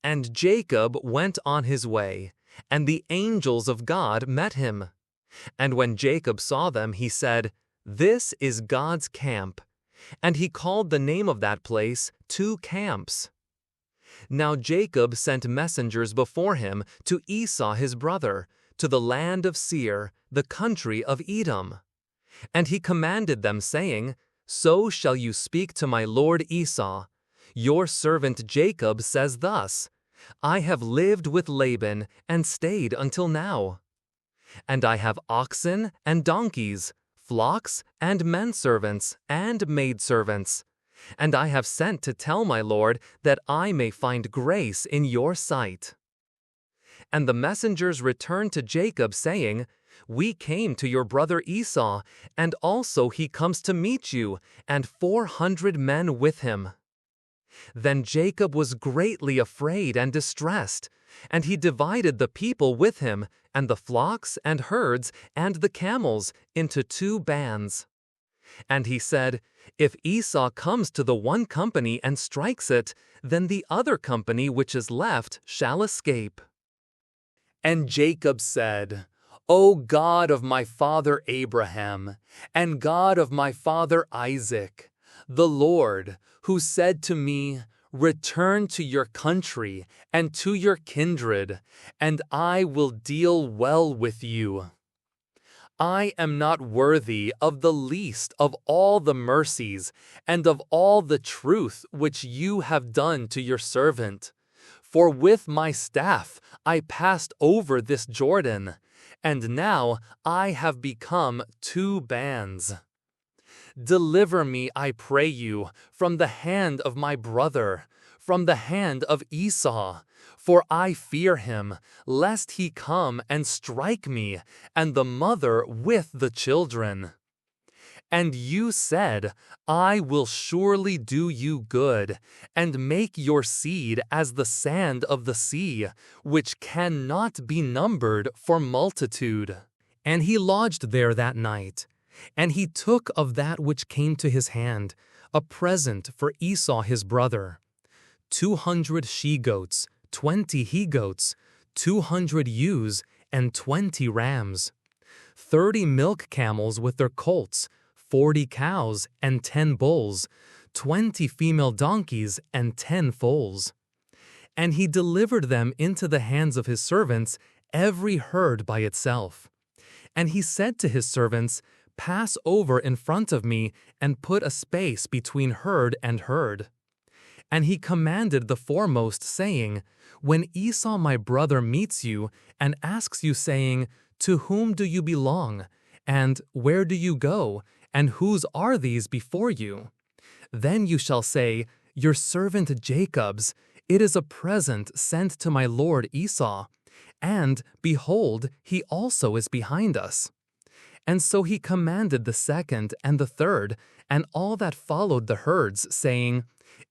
And Jacob went on his way, and the angels of God met him. And when Jacob saw them, he said, "This is God's camp." And he called the name of that place Two Camps. Now Jacob sent messengers before him to Esau his brother, to the land of Seir, the country of Edom. And he commanded them, saying, "So shall you speak to my lord Esau. Your servant Jacob says thus, I have lived with Laban and stayed until now. And I have oxen and donkeys, flocks and menservants and maidservants. And I have sent to tell my lord that I may find grace in your sight." And the messengers returned to Jacob, saying, "We came to your brother Esau, and also he comes to meet you, and 400 men with him." Then Jacob was greatly afraid and distressed, and he divided the people with him, and the flocks and herds and the camels, into 2 bands. And he said, "If Esau comes to the one company and strikes it, then the other company which is left shall escape." And Jacob said, "O God of my father Abraham, and God of my father Isaac, the Lord, who said to me, 'Return to your country and to your kindred, and I will deal well with you.' I am not worthy of the least of all the mercies and of all the truth which you have done to your servant. For with my staff I passed over this Jordan, and now I have become 2 bands. Deliver me, I pray you, from the hand of my brother, from the hand of Esau, for I fear him, lest he come and strike me, and the mother with the children. And you said, I will surely do you good, and make your seed as the sand of the sea, which cannot be numbered for multitude." And he lodged there that night. And he took of that which came to his hand, a present for Esau his brother, 200 she-goats, 20 he-goats, 200 ewes, and 20 rams, 30 milk camels with their colts, 40 cows and 10 bulls, 20 female donkeys and 10 foals. And he delivered them into the hands of his servants, every herd by itself. And he said to his servants, "Pass over in front of me, and put a space between herd and herd." And he commanded the foremost, saying, "When Esau my brother meets you, and asks you, saying, 'To whom do you belong? And where do you go? And whose are these before you?' Then you shall say, 'Your servant Jacob's, it is a present sent to my lord Esau. And, behold, he also is behind us.'" And so he commanded the second and the third, and all that followed the herds, saying,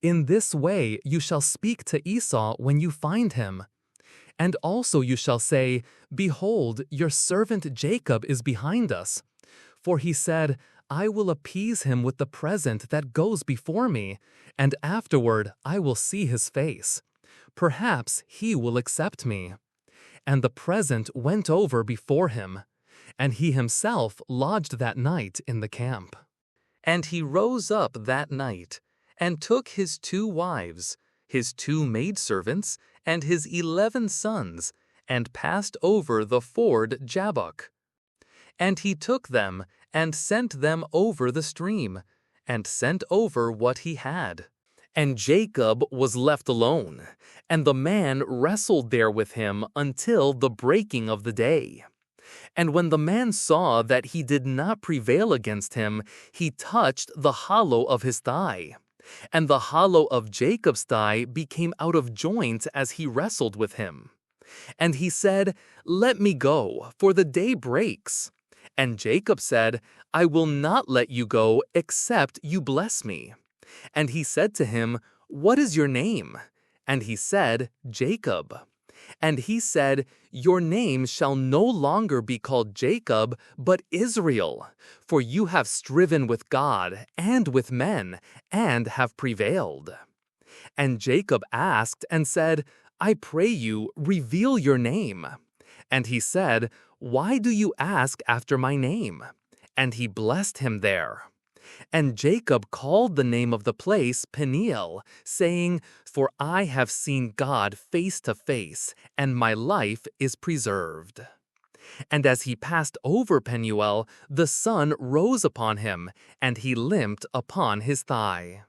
"In this way you shall speak to Esau when you find him. And also you shall say, 'Behold, your servant Jacob is behind us.' For he said, 'I will appease him with the present that goes before me, and afterward I will see his face. Perhaps he will accept me.' And the present went over before him, and he himself lodged that night in the camp. And he rose up that night, and took his 2 wives, his 2 maidservants, and his 11 sons, and passed over the ford Jabbok. And he took them, and sent them over the stream, and sent over what he had. And Jacob was left alone, and the man wrestled there with him until the breaking of the day. And when the man saw that he did not prevail against him, he touched the hollow of his thigh. And the hollow of Jacob's thigh became out of joint as he wrestled with him. And he said, "Let me go, for the day breaks." And Jacob said, "I will not let you go except you bless me." And he said to him, "What is your name?" And he said, "Jacob." And he said, "Your name shall no longer be called Jacob, but Israel, for you have striven with God and with men, and have prevailed." And Jacob asked and said, I pray you, reveal your name." And he said, "Why do you ask after my name?" And he blessed him there. And Jacob called the name of the place Peniel, saying, "For I have seen God face to face, and my life is preserved." And as he passed over Peniel, the sun rose upon him, and he limped upon his thigh.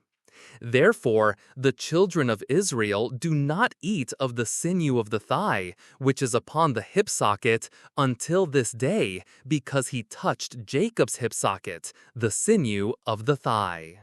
Therefore, the children of Israel do not eat of the sinew of the thigh, which is upon the hip socket, until this day, because he touched Jacob's hip socket, the sinew of the thigh.